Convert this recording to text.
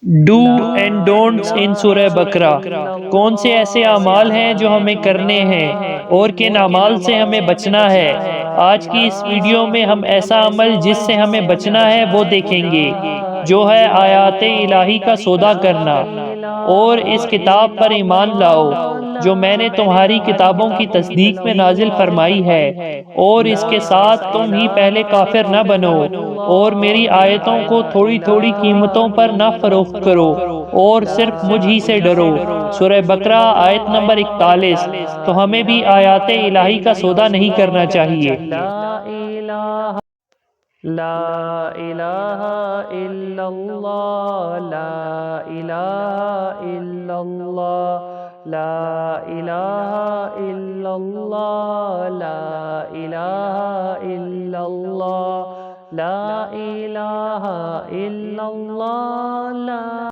Do and don'ts ان سورہ بقرہ، کون سے ایسے اعمال ہیں جو ہمیں کرنے ہیں اور کن اعمال سے ہمیں بچنا ہے۔ آج کی اس ویڈیو میں ہم ایسا عمل جس سے ہمیں بچنا ہے وہ دیکھیں گے، جو ہے آیات الہی کا سودا کرنا، اور اس کتاب پر ایمان لاؤ جو میں نے تمہاری کتابوں کی تصدیق میں نازل فرمائی ہے، اور اس کے ساتھ تم ہی پہلے کافر نہ بنو، اور میری آیتوں کو تھوڑی تھوڑی قیمتوں پر نہ فروخت کرو، اور صرف مجھ ہی سے ڈرو۔ سورہ بقرہ آیت نمبر 41۔ تو ہمیں بھی آیات الہی کا سودا نہیں کرنا چاہیے۔ لا الہ الا اللہ، لا الہ الا اللہ، لا الہ الا اللہ، لا الہ الا اللہ، لا الہ الا اللہ، لا